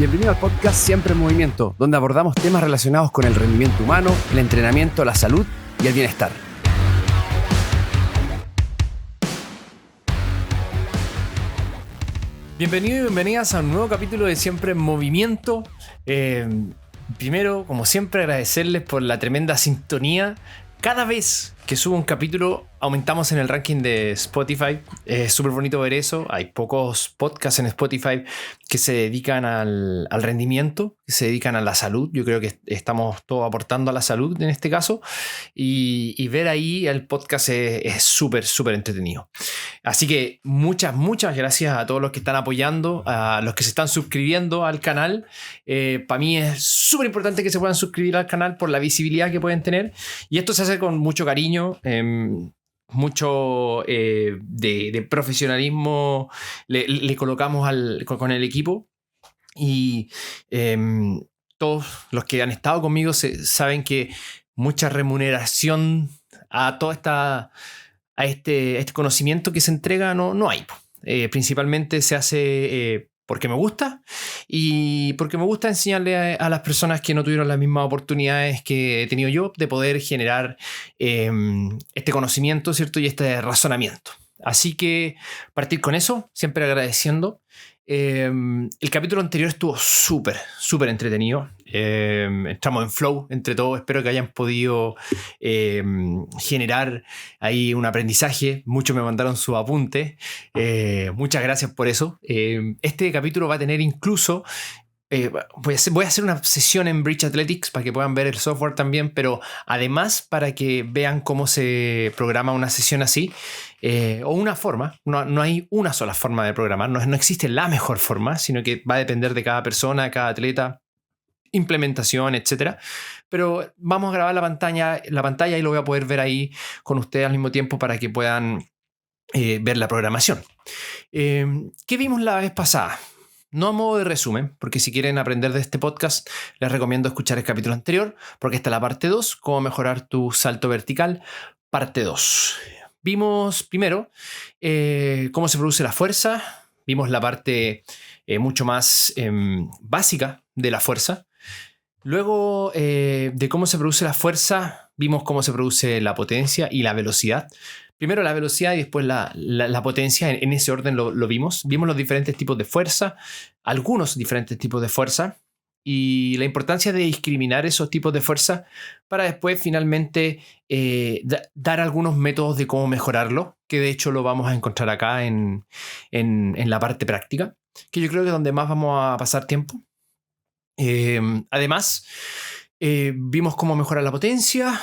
Bienvenido al podcast Siempre en Movimiento, donde abordamos temas relacionados con el rendimiento humano, el entrenamiento, la salud y el bienestar. Bienvenido y bienvenidas a un nuevo capítulo de Siempre en Movimiento. Primero, como siempre, agradecerles por la tremenda sintonía. Cada vez que subo un capítulo aumentamos en el ranking de Spotify. Es súper bonito ver eso. Hay pocos podcasts en Spotify que se dedican al rendimiento, que se dedican a la salud. Yo creo que estamos todos aportando a la salud en este caso. Y ver ahí el podcast es súper, súper entretenido. Así que muchas gracias a todos los que están apoyando, a los que se están suscribiendo al canal. Para mí es súper importante que se puedan suscribir al canal por la visibilidad que pueden tener. Y esto se hace con mucho cariño. Mucho de profesionalismo le colocamos con el equipo y todos los que han estado conmigo saben que mucha remuneración a toda este conocimiento que se entrega no hay. Principalmente se hace porque me gusta y porque me gusta enseñarle a las personas que no tuvieron las mismas oportunidades que he tenido yo de poder generar este conocimiento, ¿cierto? Y este razonamiento. Así que partir con eso, siempre agradeciendo. El capítulo anterior estuvo súper entretenido. Entramos en flow entre todos. Espero que hayan podido generar ahí un aprendizaje. Muchos me mandaron sus apuntes. Muchas gracias por eso. Este capítulo va a tener incluso... voy a hacer una sesión en Bridge Athletics para que puedan ver el software también, pero además para que vean cómo se programa una sesión así, o una forma. No hay una sola forma de programar, no existe la mejor forma, sino que va a depender de cada persona, cada atleta, implementación, etcétera. Pero vamos a grabar la pantalla y lo voy a poder ver ahí con ustedes al mismo tiempo para que puedan ver la programación. ¿Qué vimos la vez pasada? No a modo de resumen, porque si quieren aprender de este podcast, les recomiendo escuchar el capítulo anterior, porque esta es la parte 2, cómo mejorar tu salto vertical, parte 2. Vimos primero cómo se produce la fuerza, vimos la parte mucho más básica de la fuerza. Luego de cómo se produce la fuerza, vimos cómo se produce la potencia y la velocidad. Primero la velocidad y después la potencia, en ese orden lo vimos. Vimos los diferentes tipos de fuerza, algunos diferentes tipos de fuerza y la importancia de discriminar esos tipos de fuerza para después finalmente dar algunos métodos de cómo mejorarlo, que de hecho lo vamos a encontrar acá en la parte práctica, que yo creo que es donde más vamos a pasar tiempo. Además, vimos cómo mejorar la potencia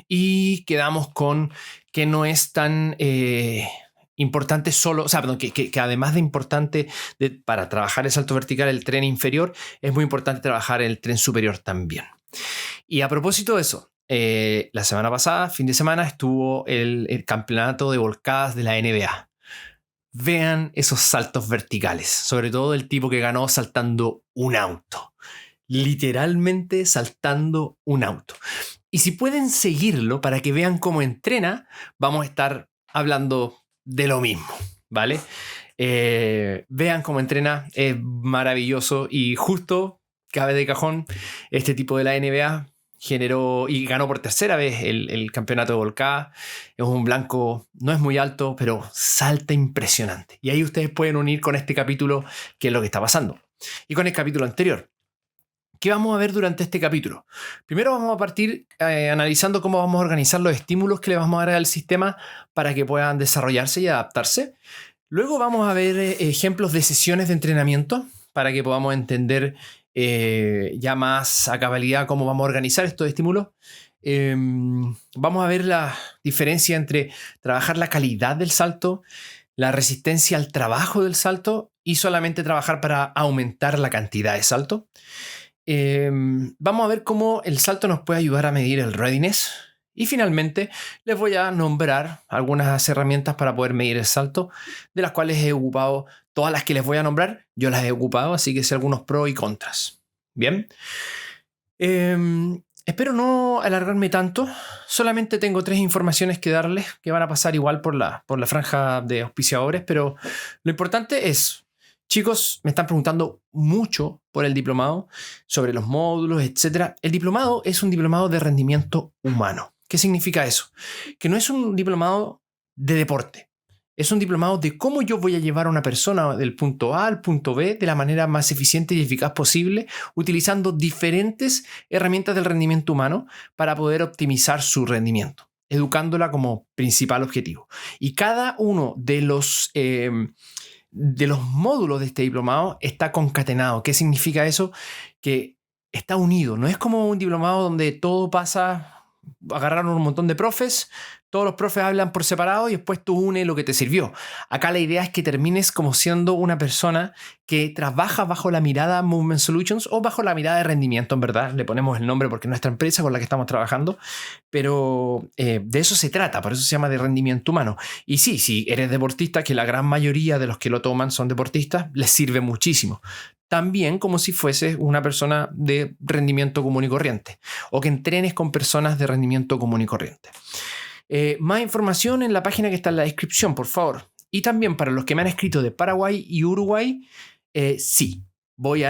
y quedamos con que no es tan importante solo, o sea, perdón, que además de importante para trabajar el salto vertical, el tren inferior, es muy importante trabajar el tren superior también. Y a propósito de eso, la semana pasada, fin de semana, estuvo el campeonato de volcadas de la NBA. Vean esos saltos verticales, sobre todo el tipo que ganó saltando un auto. Literalmente saltando un auto. Y si pueden seguirlo para que vean cómo entrena, vamos a estar hablando de lo mismo, ¿vale? Vean cómo entrena, es maravilloso y justo, cabe de cajón, este tipo de la NBA generó y ganó por tercera vez el campeonato de volcada. Es un blanco, no es muy alto, pero salta impresionante. Y ahí ustedes pueden unir con este capítulo qué es lo que está pasando. Y con el capítulo anterior. ¿Qué vamos a ver durante este capítulo? Primero vamos a partir analizando cómo vamos a organizar los estímulos que le vamos a dar al sistema para que puedan desarrollarse y adaptarse. Luego vamos a ver ejemplos de sesiones de entrenamiento para que podamos entender ya más a cabalidad cómo vamos a organizar estos estímulos. Vamos a ver la diferencia entre trabajar la calidad del salto, la resistencia al trabajo del salto y solamente trabajar para aumentar la cantidad de salto. Vamos a ver cómo el salto nos puede ayudar a medir el readiness. Y finalmente les voy a nombrar algunas herramientas para poder medir el salto, de las cuales he ocupado todas las que les voy a nombrar. Yo las he ocupado, así que sé algunos pros y contras. Bien. Espero no alargarme tanto. Solamente tengo 3 informaciones que darles que van a pasar igual por la franja de auspiciadores, pero lo importante es Chicos, me están preguntando mucho por el diplomado, sobre los módulos, etc. El diplomado es un diplomado de rendimiento humano. ¿Qué significa eso? Que no es un diplomado de deporte. Es un diplomado de cómo yo voy a llevar a una persona del punto A al punto B de la manera más eficiente y eficaz posible, utilizando diferentes herramientas del rendimiento humano para poder optimizar su rendimiento, educándola como principal objetivo. Y cada uno de los módulos de este diplomado está concatenado. ¿Qué significa eso? Que está unido. No es como un diplomado donde todo pasa, agarraron un montón de profes, todos los profes hablan por separado y después tú unes lo que te sirvió. Acá la idea es que termines como siendo una persona que trabaja bajo la mirada Movement Solutions o bajo la mirada de rendimiento, en verdad. Le ponemos el nombre porque es nuestra empresa con la que estamos trabajando, pero de eso se trata, por eso se llama de rendimiento humano. Y sí, si eres deportista, que la gran mayoría de los que lo toman son deportistas, les sirve muchísimo. También como si fueses una persona de rendimiento común y corriente o que entrenes con personas de rendimiento común y corriente. Más información en la página que está en la descripción, por favor. Y también para los que me han escrito de Paraguay y Uruguay, sí, voy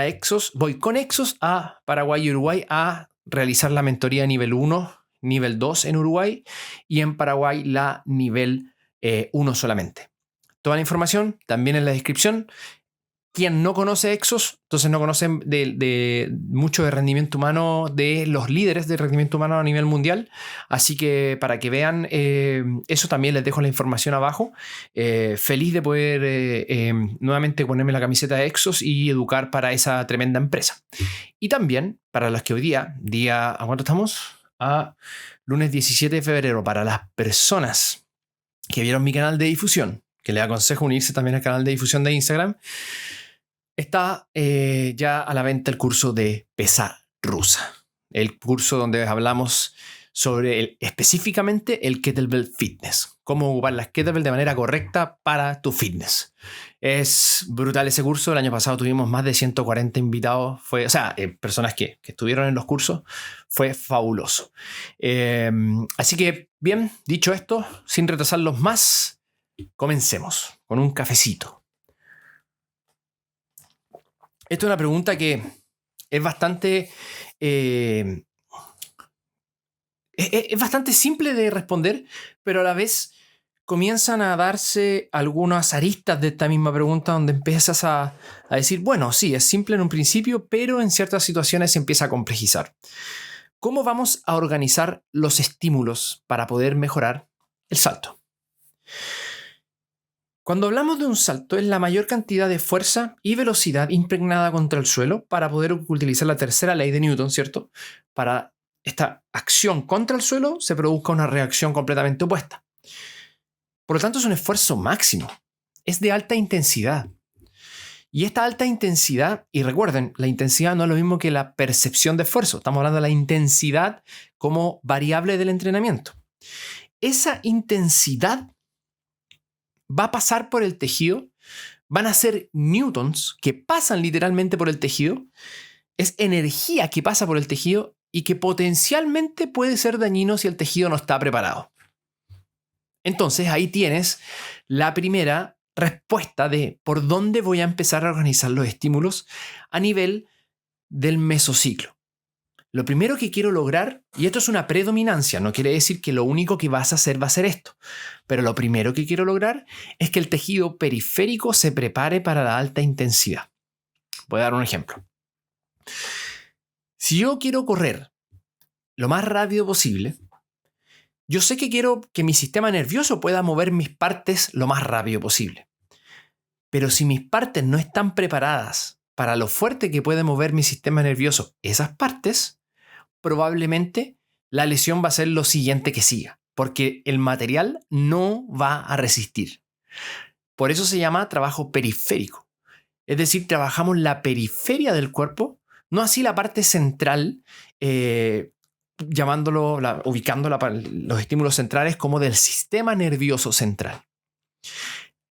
con Exos a Paraguay y Uruguay a realizar la mentoría nivel 1, nivel 2 en Uruguay y en Paraguay la nivel 1 solamente. Toda la información también en la descripción. Quien no conoce Exos, entonces no conocen de mucho de rendimiento humano, de los líderes de rendimiento humano a nivel mundial. Así que para que vean eso también les dejo la información abajo. Feliz de poder nuevamente ponerme la camiseta de Exos y educar para esa tremenda empresa. Y también para los que hoy día, ¿a cuánto estamos? A lunes 17 de febrero, para las personas que vieron mi canal de difusión, que les aconsejo unirse también al canal de difusión de Instagram, está ya a la venta el curso de pesa rusa. El curso donde hablamos sobre específicamente el Kettlebell Fitness. Cómo ocupar las Kettlebell de manera correcta para tu fitness. Es brutal ese curso. El año pasado tuvimos más de 140 invitados. Personas que estuvieron en los cursos. Fue fabuloso. Así que, bien, dicho esto, sin retrasarlos más, comencemos con un cafecito. Esta es una pregunta que es bastante simple de responder, pero a la vez comienzan a darse algunas aristas de esta misma pregunta donde empiezas a decir, bueno, sí, es simple en un principio, pero en ciertas situaciones se empieza a complejizar. ¿Cómo vamos a organizar los estímulos para poder mejorar el salto? Cuando hablamos de un salto, es la mayor cantidad de fuerza y velocidad impregnada contra el suelo para poder utilizar la tercera ley de Newton, ¿cierto? Para esta acción contra el suelo se produzca una reacción completamente opuesta. Por lo tanto, es un esfuerzo máximo. Es de alta intensidad. Y esta alta intensidad, y recuerden, la intensidad no es lo mismo que la percepción de esfuerzo. Estamos hablando de la intensidad como variable del entrenamiento. Esa intensidad va a pasar por el tejido, van a ser newtons que pasan literalmente por el tejido, es energía que pasa por el tejido y que potencialmente puede ser dañino si el tejido no está preparado. Entonces ahí tienes la primera respuesta de por dónde voy a empezar a organizar los estímulos a nivel del mesociclo. Lo primero que quiero lograr, y esto es una predominancia, no quiere decir que lo único que vas a hacer va a ser esto, pero lo primero que quiero lograr es que el tejido periférico se prepare para la alta intensidad. Voy a dar un ejemplo. Si yo quiero correr lo más rápido posible, yo sé que quiero que mi sistema nervioso pueda mover mis partes lo más rápido posible. Pero si mis partes no están preparadas para lo fuerte que puede mover mi sistema nervioso esas partes, probablemente la lesión va a ser lo siguiente que siga, porque el material no va a resistir. Por eso se llama trabajo periférico. Es decir, trabajamos la periferia del cuerpo, no así la parte central, ubicando los estímulos centrales como del sistema nervioso central.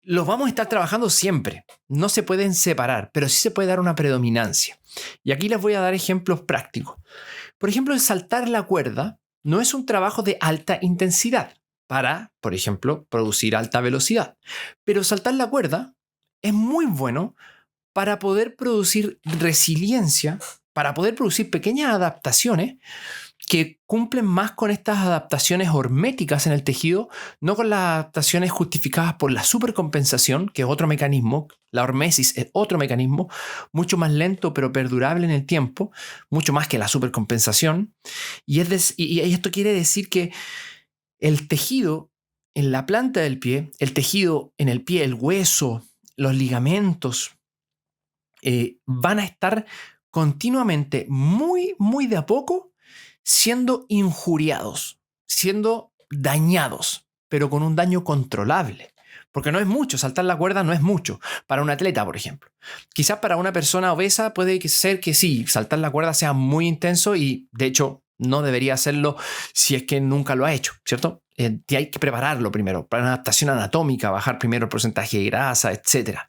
Los vamos a estar trabajando siempre, no se pueden separar, pero sí se puede dar una predominancia. Y aquí les voy a dar ejemplos prácticos. Por ejemplo, el saltar la cuerda no es un trabajo de alta intensidad para, por ejemplo, producir alta velocidad. Pero saltar la cuerda es muy bueno para poder producir resiliencia, para poder producir pequeñas adaptaciones que cumplen más con estas adaptaciones horméticas en el tejido, no con las adaptaciones justificadas por la supercompensación, que es otro mecanismo. La hormesis es otro mecanismo, mucho más lento pero perdurable en el tiempo, mucho más que la supercompensación. Y esto quiere decir que el tejido en la planta del pie, el tejido en el pie, el hueso, los ligamentos, van a estar continuamente, muy, muy de a poco, siendo injuriados, siendo dañados, pero con un daño controlable. Porque no es mucho, saltar la cuerda no es mucho para un atleta, por ejemplo. Quizás para una persona obesa puede ser que sí, saltar la cuerda sea muy intenso y de hecho no debería hacerlo si es que nunca lo ha hecho, ¿cierto? Hay que prepararlo primero para una adaptación anatómica, bajar primero el porcentaje de grasa, etc.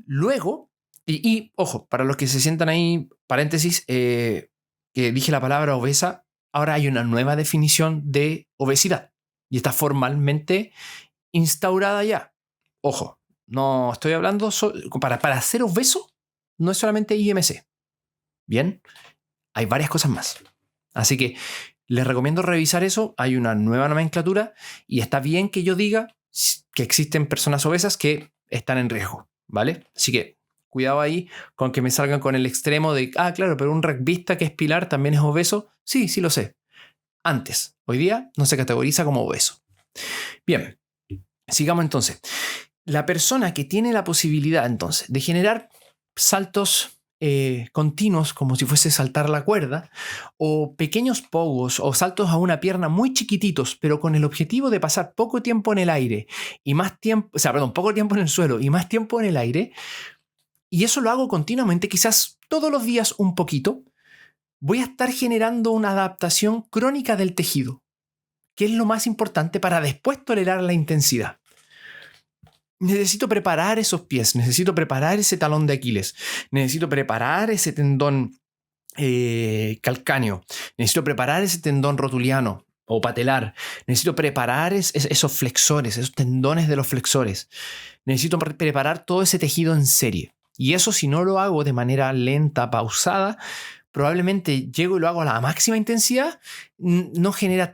Luego, ojo, para los que se sientan ahí, paréntesis, que dije la palabra obesa, ahora hay una nueva definición de obesidad y está formalmente instaurada ya. Ojo, no estoy hablando para ser obeso, no es solamente IMC. Bien, hay varias cosas más. Así que les recomiendo revisar eso. Hay una nueva nomenclatura y está bien que yo diga que existen personas obesas que están en riesgo, ¿vale? Así que cuidado ahí con que me salgan con el extremo de, claro, pero un rugbyista que es pilar también es obeso. Sí, sí lo sé. Antes, hoy día no se categoriza como obeso. Bien, sigamos entonces. La persona que tiene la posibilidad entonces de generar saltos continuos, como si fuese saltar la cuerda, o pequeños pogos o saltos a una pierna muy chiquititos, pero con el objetivo de pasar poco tiempo en el aire y más tiempo, poco tiempo en el suelo y más tiempo en el aire, y eso lo hago continuamente, quizás todos los días un poquito, voy a estar generando una adaptación crónica del tejido, que es lo más importante para después tolerar la intensidad. Necesito preparar esos pies, necesito preparar ese talón de Aquiles, necesito preparar ese tendón calcáneo, necesito preparar ese tendón rotuliano o patelar, necesito preparar esos flexores, esos tendones de los flexores, necesito preparar todo ese tejido en serie. Y eso, si no lo hago de manera lenta, pausada, probablemente llego y lo hago a la máxima intensidad, no genera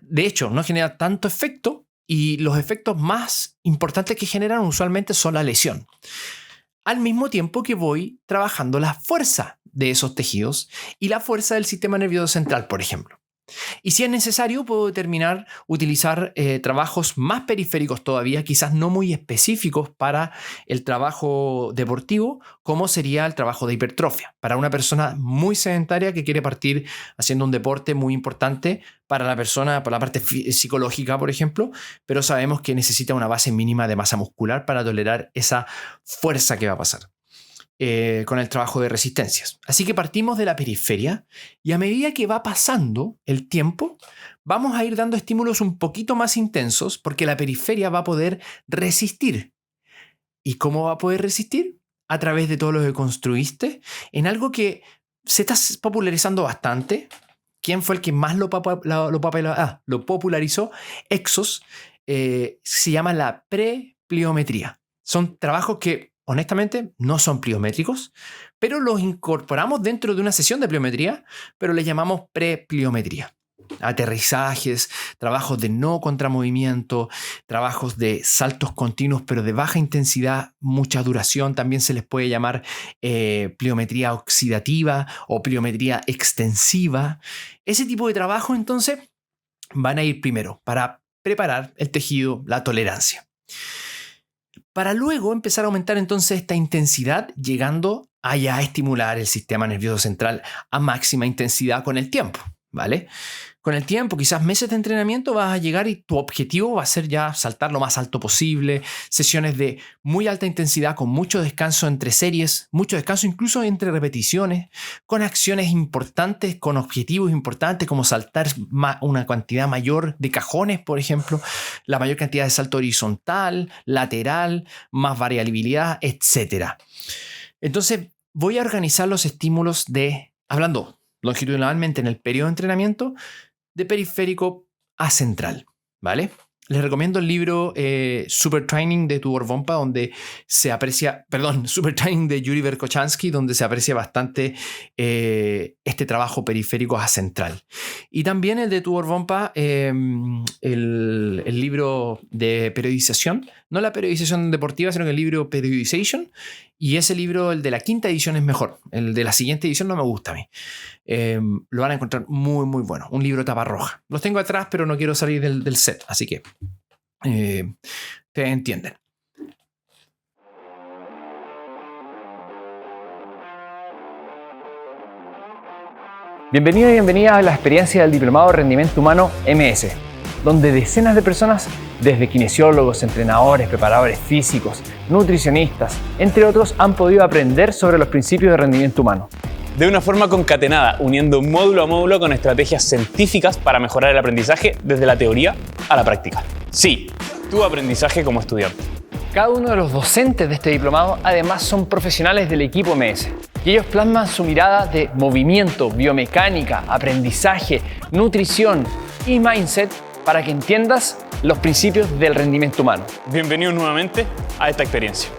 tanto efecto. Y los efectos más importantes que generan usualmente son la lesión. Al mismo tiempo que voy trabajando la fuerza de esos tejidos y la fuerza del sistema nervioso central, por ejemplo. Y si es necesario, puedo utilizar trabajos más periféricos todavía, quizás no muy específicos para el trabajo deportivo, como sería el trabajo de hipertrofia, para una persona muy sedentaria que quiere partir haciendo un deporte muy importante para la persona, por la parte psicológica, por ejemplo, pero sabemos que necesita una base mínima de masa muscular para tolerar esa fuerza que va a pasar. Con el trabajo de resistencias. Así que partimos de la periferia y a medida que va pasando el tiempo, vamos a ir dando estímulos un poquito más intensos porque la periferia va a poder resistir. ¿Y cómo va a poder resistir? A través de todo lo que construiste en algo que se está popularizando bastante. ¿Quién fue el que más lo popularizó? Exos. Se llama la prepliometría. Son trabajos que honestamente no son pliométricos, pero los incorporamos dentro de una sesión de pliometría, pero le llamamos prepliometría. Aterrizajes, trabajos de no contramovimiento, trabajos de saltos continuos pero de baja intensidad, mucha duración. También se les puede llamar pliometría oxidativa o pliometría extensiva. Ese tipo de trabajo entonces van a ir primero para preparar el tejido, la tolerancia. Para luego empezar a aumentar entonces esta intensidad, llegando a ya estimular el sistema nervioso central a máxima intensidad con el tiempo, ¿vale? Con el tiempo, quizás meses de entrenamiento, vas a llegar y tu objetivo va a ser ya saltar lo más alto posible, sesiones de muy alta intensidad con mucho descanso entre series, mucho descanso incluso entre repeticiones, con acciones importantes, con objetivos importantes como saltar una cantidad mayor de cajones, por ejemplo, la mayor cantidad de salto horizontal, lateral, más variabilidad, etc. Entonces voy a organizar los estímulos hablando longitudinalmente en el periodo de entrenamiento, de periférico a central, ¿vale? les recomiendo el libro Super Training de Tudor Bompa, donde se aprecia, Super Training de Yuri Verkhoshansky, donde se aprecia bastante este trabajo periférico a central. Y también el de Tudor Bompa, el libro de periodización, no la periodización deportiva, sino que el libro Periodization. Y ese libro, el de la quinta edición, es mejor. El de la siguiente edición no me gusta a mí. Lo van a encontrar muy, muy bueno. Un libro tapa roja. Los tengo atrás, pero no quiero salir del set. Así que ustedes entienden. Bienvenido y bienvenida a la experiencia del Diplomado de Rendimiento Humano MS, donde decenas de personas, desde kinesiólogos, entrenadores, preparadores físicos, nutricionistas, entre otros, han podido aprender sobre los principios de rendimiento humano. De una forma concatenada, uniendo módulo a módulo con estrategias científicas para mejorar el aprendizaje desde la teoría a la práctica. Sí, tu aprendizaje como estudiante. Cada uno de los docentes de este diplomado además son profesionales del equipo MS y ellos plasman su mirada de movimiento, biomecánica, aprendizaje, nutrición y mindset para que entiendas los principios del rendimiento humano. Bienvenidos nuevamente a esta experiencia.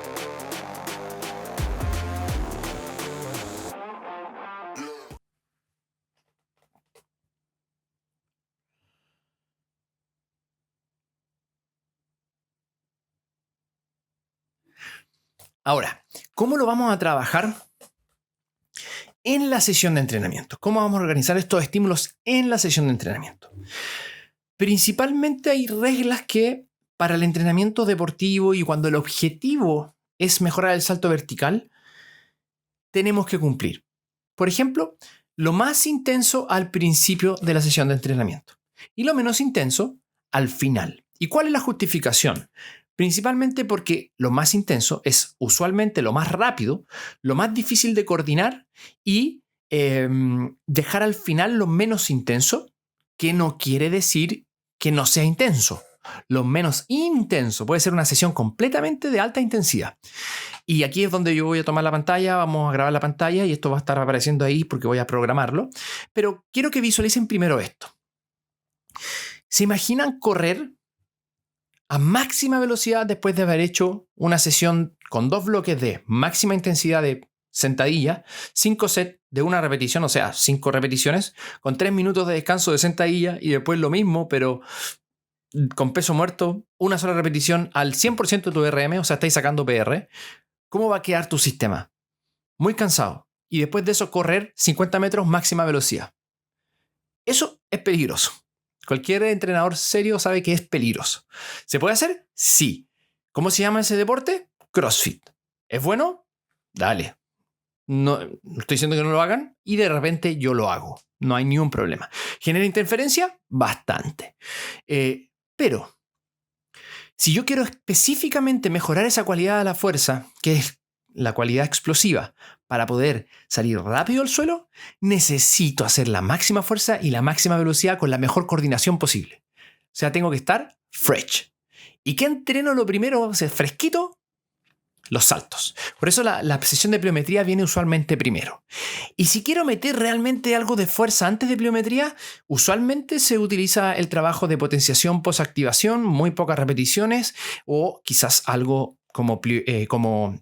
Ahora, ¿cómo lo vamos a trabajar en la sesión de entrenamiento? ¿Cómo vamos a organizar estos estímulos en la sesión de entrenamiento? Principalmente hay reglas que para el entrenamiento deportivo y cuando el objetivo es mejorar el salto vertical, tenemos que cumplir. Por ejemplo, lo más intenso al principio de la sesión de entrenamiento y lo menos intenso al final. ¿Y cuál es la justificación? Principalmente porque lo más intenso es usualmente lo más rápido, lo más difícil de coordinar y dejar al final lo menos intenso, que no quiere decir que no sea intenso. Lo menos intenso puede ser una sesión completamente de alta intensidad. Y aquí es donde yo voy a tomar la pantalla, vamos a grabar la pantalla y esto va a estar apareciendo ahí porque voy a programarlo. Pero quiero que visualicen primero esto. ¿Se imaginan correr a máxima velocidad después de haber hecho una sesión con 2 bloques de máxima intensidad de sentadilla, 5 sets de una repetición, o sea, 5 repeticiones, con 3 minutos de descanso de sentadilla y después lo mismo, pero con peso muerto, una sola repetición al 100% de tu RM, o sea, estáis sacando PR? ¿Cómo va a quedar tu sistema? Muy cansado. Y después de eso, correr 50 metros máxima velocidad. Eso es peligroso. Cualquier entrenador serio sabe que es peligroso. ¿Se puede hacer? Sí. ¿Cómo se llama ese deporte? CrossFit. ¿Es bueno? Dale. No estoy diciendo que no lo hagan y de repente yo lo hago. No hay ni un problema. ¿Genera interferencia? Bastante. Pero si yo quiero específicamente mejorar esa cualidad de la fuerza, que es la cualidad explosiva, para poder salir rápido al suelo, necesito hacer la máxima fuerza y la máxima velocidad con la mejor coordinación posible. O sea, tengo que estar fresh. ¿Y qué entreno lo primero? O sea, fresquito, los saltos. Por eso la sesión de pliometría viene usualmente primero. Y si quiero meter realmente algo de fuerza antes de pliometría, usualmente se utiliza el trabajo de potenciación posactivación, muy pocas repeticiones, o quizás algo como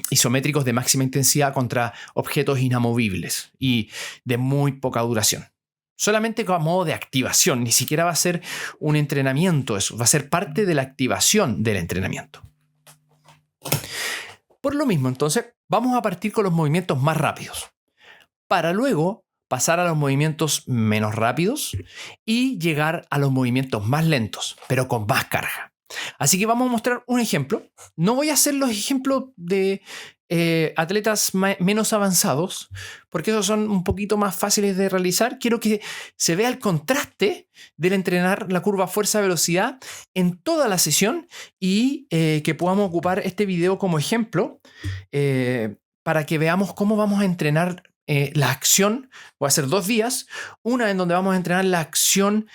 isométricos de máxima intensidad contra objetos inamovibles y de muy poca duración. Solamente a modo de activación, ni siquiera va a ser un entrenamiento eso, va a ser parte de la activación del entrenamiento. Por lo mismo, entonces, vamos a partir con los movimientos más rápidos, para luego pasar a los movimientos menos rápidos y llegar a los movimientos más lentos, pero con más carga. Así que vamos a mostrar un ejemplo. No voy a hacer los ejemplos de atletas menos avanzados, porque esos son un poquito más fáciles de realizar. Quiero que se vea el contraste del entrenar la curva fuerza-velocidad en toda la sesión y que podamos ocupar este video como ejemplo para que veamos cómo vamos a entrenar la acción. Voy a hacer 2 días. Una en donde vamos a entrenar la acción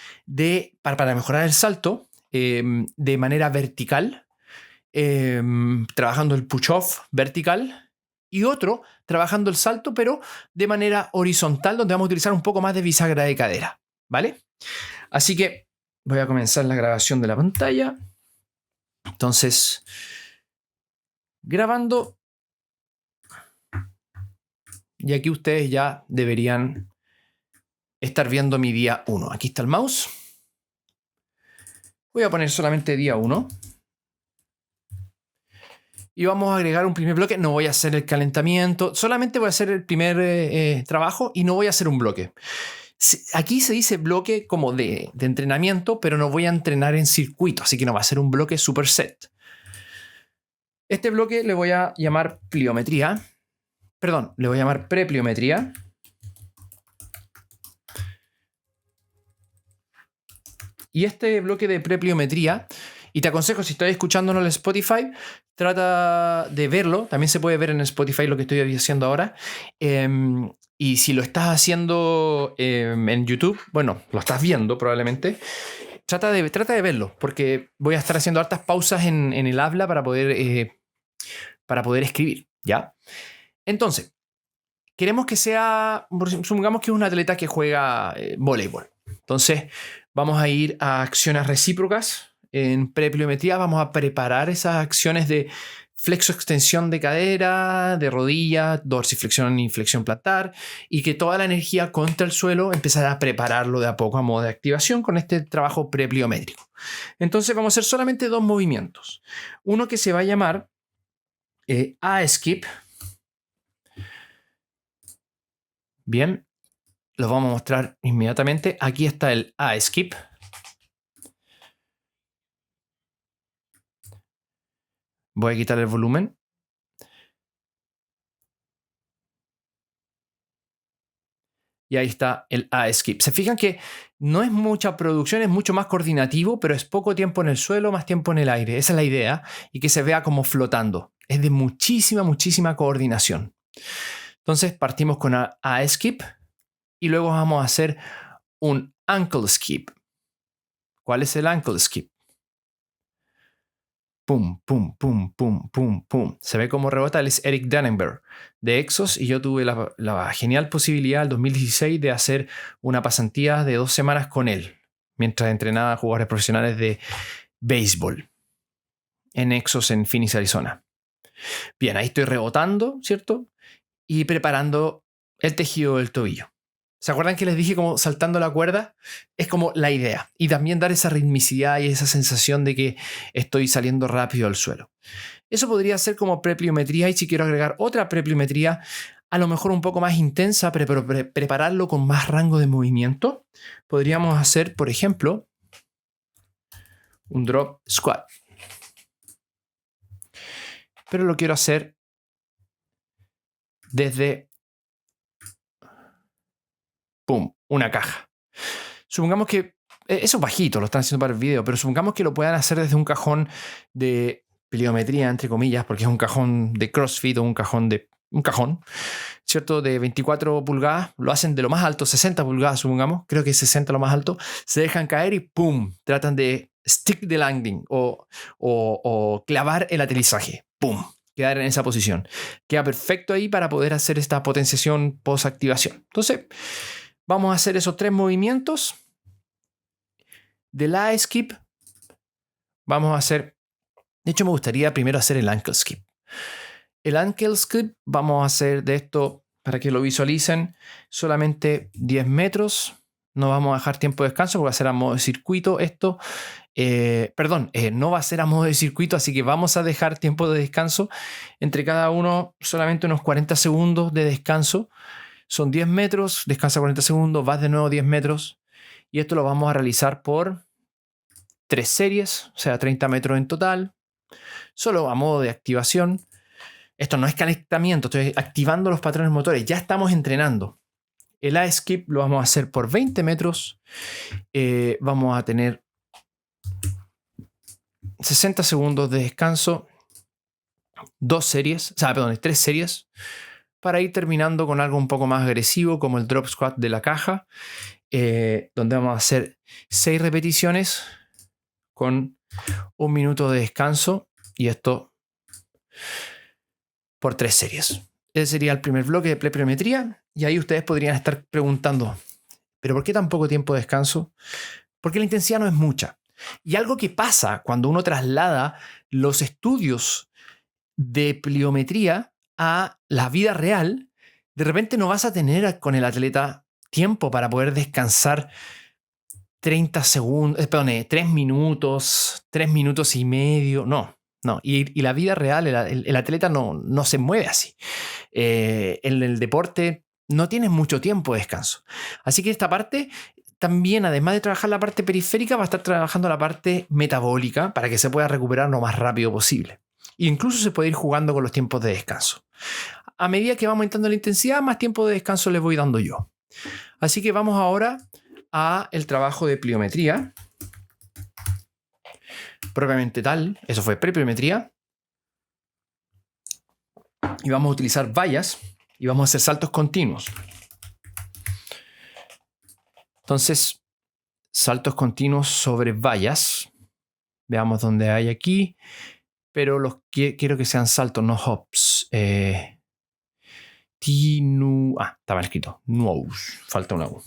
para mejorar el salto de manera vertical, trabajando el push-off vertical, y otro trabajando el salto, pero de manera horizontal, donde vamos a utilizar un poco más de bisagra de cadera, ¿vale? Así que voy a comenzar la grabación de la pantalla. Entonces, grabando. Y aquí ustedes ya deberían estar viendo mi día 1. Aquí está el mouse. Voy a poner solamente día 1. Y vamos a agregar un primer bloque. No voy a hacer el calentamiento. Solamente voy a hacer el primer trabajo y no voy a hacer un bloque. Aquí se dice bloque como de entrenamiento, pero no voy a entrenar en circuito, así que no va a ser un bloque superset. Este bloque le voy a llamar pliometría. Perdón, le voy a llamar prepliometría. Y este bloque de prepliometría, y te aconsejo, si estás escuchándolo en Spotify, trata de verlo. También se puede ver en Spotify lo que estoy haciendo ahora. Y si lo estás haciendo en YouTube, bueno, lo estás viendo probablemente, trata de verlo, porque voy a estar haciendo hartas pausas en el habla para poder escribir, ¿ya? Entonces, queremos que sea, supongamos que es un atleta que juega voleibol. Entonces, vamos a ir a acciones recíprocas. En prepliometría vamos a preparar esas acciones de flexo-extensión de cadera, de rodilla, dorsiflexión y flexión plantar, y que toda la energía contra el suelo empezar a prepararlo de a poco a modo de activación con este trabajo prepliométrico. Entonces vamos a hacer solamente 2 movimientos. Uno que se va a llamar A-skip. Bien, lo vamos a mostrar inmediatamente. Aquí está el A-skip. Voy a quitar el volumen. Y ahí está el A-skip. Se fijan que no es mucha producción, es mucho más coordinativo, pero es poco tiempo en el suelo, más tiempo en el aire. Esa es la idea. Y que se vea como flotando. Es de muchísima coordinación. Entonces partimos con A-skip y luego vamos a hacer un ankle skip. ¿Cuál es el ankle skip? Pum, pum, pum, pum, pum, pum. Se ve como rebota. Él es Eric Dannenberg de Exos y yo tuve la genial posibilidad en 2016 de hacer una pasantía de 2 semanas con él mientras entrenaba a jugadores profesionales de béisbol en Exos en Phoenix, Arizona. Bien, ahí estoy rebotando, ¿cierto? Y preparando el tejido del tobillo. ¿Se acuerdan que les dije como saltando la cuerda? Es como la idea. Y también dar esa ritmicidad y esa sensación de que estoy saliendo rápido al suelo. Eso podría ser como prepliometría. Y si quiero agregar otra prepliometría, a lo mejor un poco más intensa, pero prepararlo con más rango de movimiento, podríamos hacer, por ejemplo, un drop squat. Pero lo quiero hacer desde ¡pum! Una caja. Supongamos que eso es bajito, lo están haciendo para el video, pero supongamos que lo puedan hacer desde un cajón de pliometría, entre comillas, porque es un cajón de CrossFit o un cajón, ¿cierto? De 24 pulgadas, lo hacen de lo más alto, 60 pulgadas, supongamos, creo que es 60 lo más alto, se dejan caer y ¡pum! Tratan de stick the landing o clavar el aterrizaje, ¡pum! Quedar en esa posición. Queda perfecto ahí para poder hacer esta potenciación post-activación. Entonces, vamos a hacer esos 3 movimientos. Del A-skip vamos a hacer... De hecho, me gustaría primero hacer el ankle skip. El ankle skip vamos a hacer de esto, para que lo visualicen, solamente 10 metros. No vamos a dejar tiempo de descanso porque va a ser a modo de circuito esto. No va a ser a modo de circuito, así que vamos a dejar tiempo de descanso. Entre cada uno solamente unos 40 segundos de descanso. Son 10 metros, descansa 40 segundos, vas de nuevo 10 metros. Y esto lo vamos a realizar por 3 series, o sea, 30 metros en total. Solo a modo de activación. Esto no es calentamiento, estoy activando los patrones motores. Ya estamos entrenando. El A-skip lo vamos a hacer por 20 metros. Vamos a tener 60 segundos de descanso. 3 series. Para ir terminando con algo un poco más agresivo, como el drop squat de la caja, donde vamos a hacer 6 repeticiones con 1 minuto de descanso, y esto por 3 series. Ese sería el primer bloque de prepliometría, y ahí ustedes podrían estar preguntando, ¿pero por qué tan poco tiempo de descanso? porque la intensidad no es mucha. Y algo que pasa cuando uno traslada los estudios de pliometría a la vida real, de repente no vas a tener con el atleta tiempo para poder descansar 3 minutos, 3 minutos y medio. No. Y la vida real, el atleta no se mueve así. En el deporte no tienes mucho tiempo de descanso. Así que esta parte también, además de trabajar la parte periférica, va a estar trabajando la parte metabólica para que se pueda recuperar lo más rápido posible. E incluso se puede ir jugando con los tiempos de descanso. A medida que va aumentando la intensidad, más tiempo de descanso les voy dando yo. Así que vamos ahora a el trabajo de pliometría. Propiamente tal, eso fue prepliometría. Y vamos a utilizar vallas y vamos a hacer saltos continuos. Entonces, saltos continuos sobre vallas. Veamos dónde hay aquí. Pero quiero que sean saltos, no hops. Estaba escrito. Nuous. Falta una U.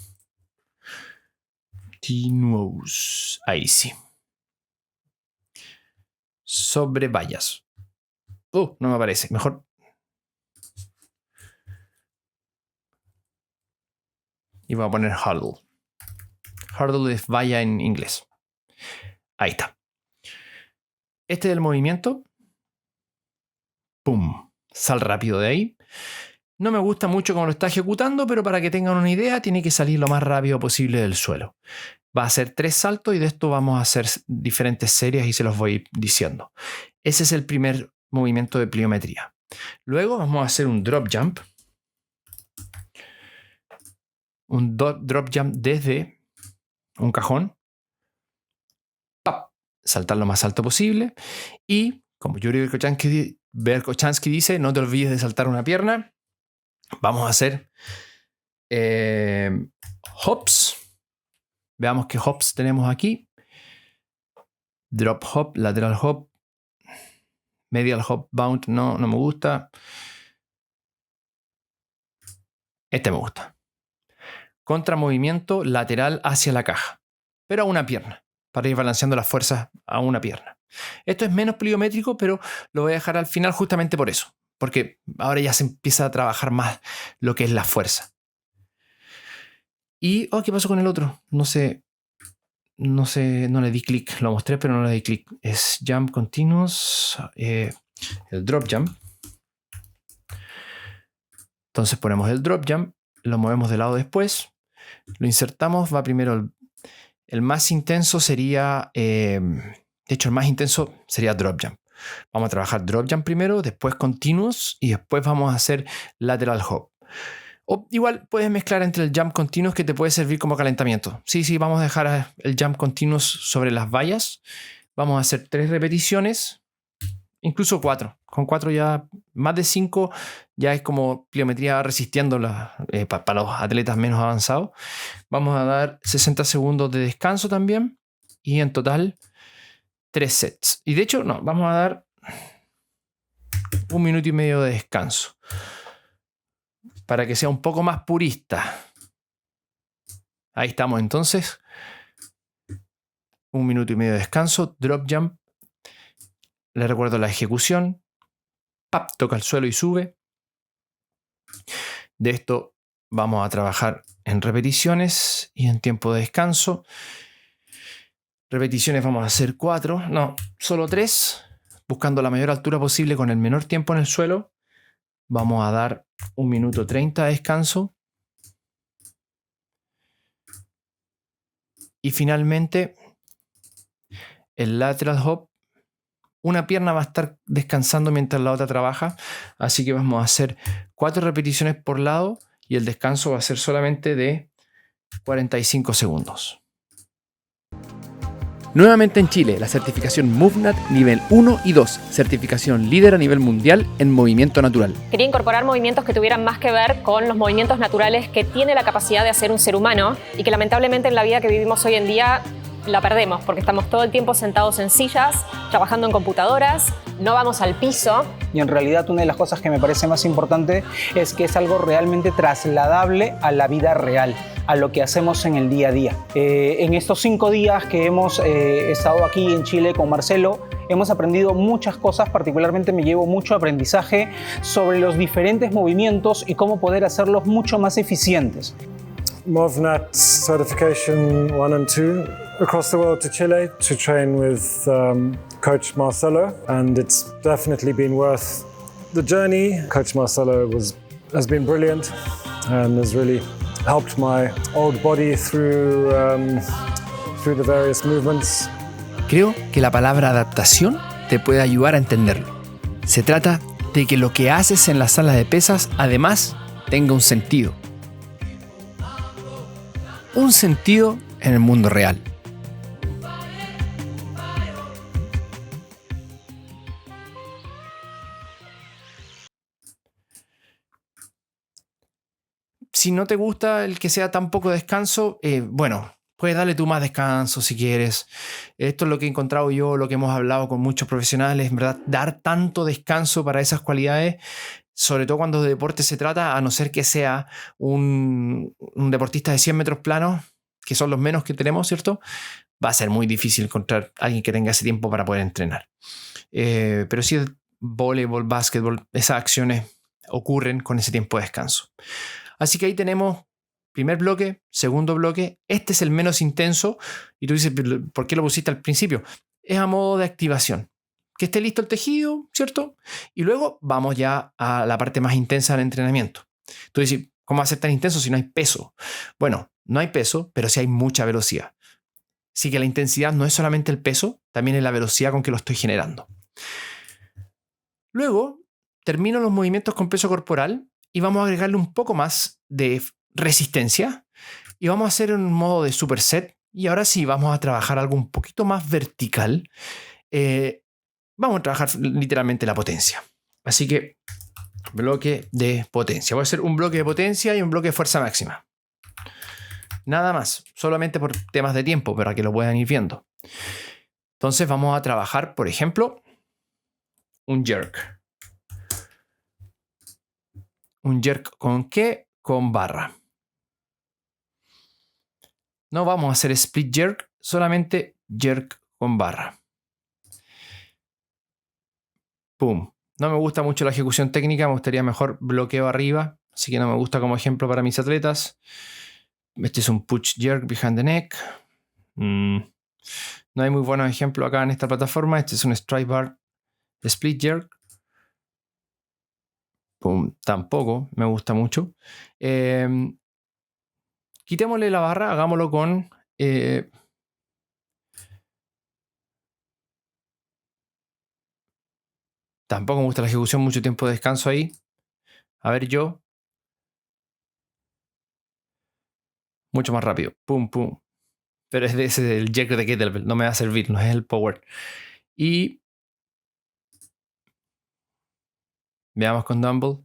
Nuous. Ahí sí. Sobre vallas. No me aparece. Mejor. Y voy a poner hurdle. Hurdle es valla en inglés. Ahí está. Este es el movimiento. ¡Pum! Sal rápido de ahí. No me gusta mucho cómo lo está ejecutando, pero para que tengan una idea, tiene que salir lo más rápido posible del suelo. Va a hacer 3 saltos y de esto vamos a hacer diferentes series y se los voy diciendo. Ese es el primer movimiento de pliometría. Luego vamos a hacer un drop jump. Un drop jump desde un cajón. ¡Pap! Saltar lo más alto posible. Y como Yuri Verkhoshansky dice, no te olvides de saltar una pierna. Vamos a hacer hops. Veamos qué hops tenemos aquí. Drop hop, lateral hop, medial hop, bound. No me gusta. Este me gusta. Contramovimiento lateral hacia la caja, pero a una pierna, para ir balanceando las fuerzas a una pierna. Esto es menos pliométrico, pero lo voy a dejar al final justamente por eso, porque ahora ya se empieza a trabajar más lo que es la fuerza. Y, ¿qué pasó con el otro? No le di clic. Lo mostré, pero no le di clic. Es jump continuous, el drop jump. Entonces ponemos el drop jump, lo movemos de lado después, lo insertamos, va primero el más intenso sería, de hecho el más intenso sería drop jump. Vamos a trabajar drop jump primero, después continuous y después vamos a hacer lateral hop. O igual puedes mezclar entre el jump continuous que te puede servir como calentamiento. Sí, vamos a dejar el jump continuous sobre las vallas. Vamos a hacer 3 repeticiones, incluso 4. Con 4 ya, más de 5 ya es como pliometría resistiendo para los atletas menos avanzados. Vamos a dar 60 segundos de descanso también y en total 3 sets. Y de hecho, vamos a dar 1 minuto y medio de descanso para que sea un poco más purista. Ahí estamos entonces. 1 minuto y medio de descanso, drop jump. Les recuerdo la ejecución. ¡Pap! Toca el suelo y sube. De esto vamos a trabajar en repeticiones y en tiempo de descanso. Repeticiones vamos a hacer 4, solo 3, buscando la mayor altura posible con el menor tiempo en el suelo. Vamos a dar 1 minuto 30 de descanso. Y finalmente, el lateral hop. Una pierna va a estar descansando mientras la otra trabaja. Así que vamos a hacer 4 repeticiones por lado y el descanso va a ser solamente de 45 segundos. Nuevamente en Chile, la certificación MoveNat nivel 1 y 2, certificación líder a nivel mundial en movimiento natural. Quería incorporar movimientos que tuvieran más que ver con los movimientos naturales que tiene la capacidad de hacer un ser humano y que lamentablemente en la vida que vivimos hoy en día la perdemos porque estamos todo el tiempo sentados en sillas, trabajando en computadoras, no vamos al piso. Y en realidad una de las cosas que me parece más importante es que es algo realmente trasladable a la vida real, a lo que hacemos en el día a día. En estos 5 días que hemos estado aquí en Chile con Marcelo, hemos aprendido muchas cosas, particularmente me llevo mucho aprendizaje sobre los diferentes movimientos y cómo poder hacerlos mucho más eficientes. MovNat Certification 1 and 2 across the world to Chile to train with Coach Marcelo, and it's definitely been worth the journey. Coach Marcelo has been brilliant and has really helped my old body through the various movements. Creo que la palabra adaptación te puede ayudar a entenderlo. Se trata de que lo que haces en la sala de pesas además tenga un sentido. Un sentido en el mundo real. Si no te gusta el que sea tan poco descanso, bueno, puedes darle tú más descanso si quieres. Esto es lo que he encontrado yo, lo que hemos hablado con muchos profesionales, en verdad, dar tanto descanso para esas cualidades, sobre todo cuando de deporte se trata, a no ser que sea un deportista de 100 metros planos, que son los menos que tenemos, ¿cierto? Va a ser muy difícil encontrar a alguien que tenga ese tiempo para poder entrenar. Pero sí, voleibol, básquetbol, esas acciones ocurren con ese tiempo de descanso. Así que ahí tenemos primer bloque, segundo bloque. Este es el menos intenso. Y tú dices, ¿por qué lo pusiste al principio? Es a modo de activación. Que esté listo el tejido, ¿cierto? Y luego vamos ya a la parte más intensa del entrenamiento. Tú dices, ¿cómo va a ser tan intenso si no hay peso? Bueno, no hay peso, pero sí hay mucha velocidad. Así que la intensidad no es solamente el peso, también es la velocidad con que lo estoy generando. Luego, termino los movimientos con peso corporal y vamos a agregarle un poco más de resistencia y vamos a hacer un modo de superset. Y ahora sí, vamos a trabajar algo un poquito más vertical. Vamos a trabajar literalmente la potencia. Así que, bloque de potencia. Voy a hacer un bloque de potencia y un bloque de fuerza máxima. Nada más, solamente por temas de tiempo, para que lo puedan ir viendo. Entonces vamos a trabajar, por ejemplo, un jerk. ¿Un jerk con qué? Con barra. No vamos a hacer split jerk, solamente jerk con barra. ¡Pum! No me gusta mucho la ejecución técnica, me gustaría mejor bloqueo arriba, así que no me gusta como ejemplo para mis atletas. Este es un push jerk behind the neck. No hay muy buenos ejemplos acá en esta plataforma. Este es un strike bar split jerk. Pum, tampoco me gusta mucho. Quitémosle la barra, hagámoslo con... Tampoco me gusta la ejecución, mucho tiempo de descanso ahí. A ver yo. Mucho más rápido. Pum, pum. Pero es de ese del jerk de kettlebell. No me va a servir, no es el power. Y... veamos con dumbbell.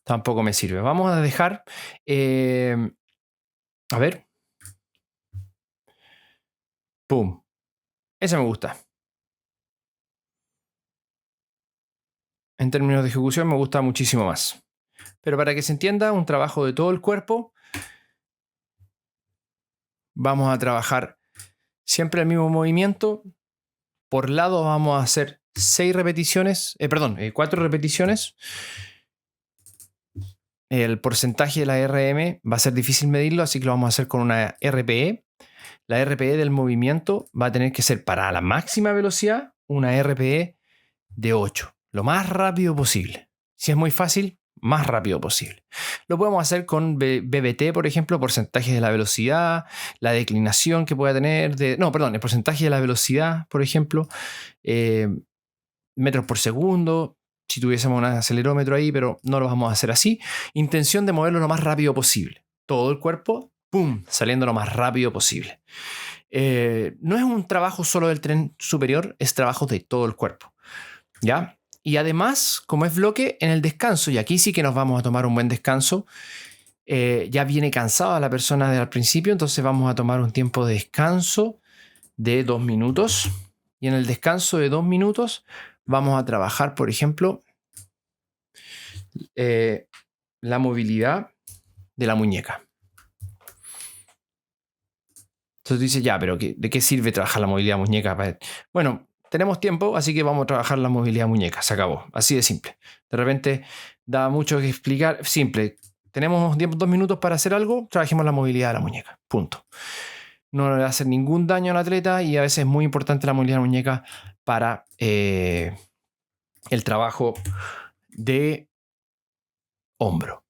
Tampoco me sirve. Vamos a dejar... a ver. Pum. Ese me gusta. En términos de ejecución me gusta muchísimo más. Pero para que se entienda, un trabajo de todo el cuerpo. Vamos a trabajar siempre el mismo movimiento. Por lado vamos a hacer 4 repeticiones. El porcentaje de la RM va a ser difícil medirlo, así que lo vamos a hacer con una RPE. La RPE del movimiento va a tener que ser para la máxima velocidad una RPE de 8, lo más rápido posible. Si es muy fácil, más rápido posible. Lo podemos hacer con BBT, por ejemplo, porcentaje de la velocidad, la declinación que pueda tener, el porcentaje de la velocidad, por ejemplo, metros por segundo, si tuviésemos un acelerómetro ahí, pero no lo vamos a hacer así. Intención de moverlo lo más rápido posible. Todo el cuerpo, ¡pum!, saliendo lo más rápido posible. No es un trabajo solo del tren superior, es trabajo de todo el cuerpo, ¿ya? Y además, como es bloque, en el descanso, y aquí sí que nos vamos a tomar un buen descanso, ya viene cansada la persona al principio, entonces vamos a tomar un tiempo de descanso de 2 minutos. Y en el descanso de 2 minutos vamos a trabajar, por ejemplo, la movilidad de la muñeca. Entonces dice, ya, pero ¿de qué sirve trabajar la movilidad muñeca? Bueno, tenemos tiempo, así que vamos a trabajar la movilidad muñeca. Se acabó. Así de simple. De repente da mucho que explicar. Simple. Tenemos 2 minutos para hacer algo, trabajemos la movilidad de la muñeca. Punto. No le va a hacer ningún daño al atleta y a veces es muy importante la movilidad de la muñeca para el trabajo de hombro.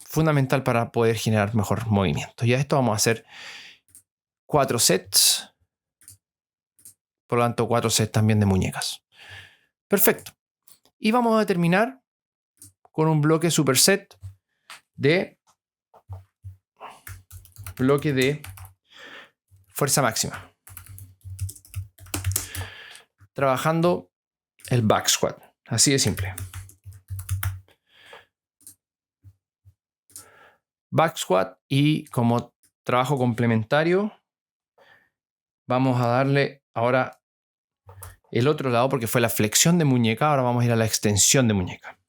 Fundamental para poder generar mejor movimiento. Y a esto vamos a hacer 4 sets. Por lo tanto, 4 sets también de muñecas. Perfecto. Y vamos a terminar con un bloque superset de fuerza máxima. Trabajando el back squat. Así de simple. Back squat, y como trabajo complementario vamos a darle ahora el otro lado, porque fue la flexión de muñeca. Ahora vamos a ir a la extensión de muñeca.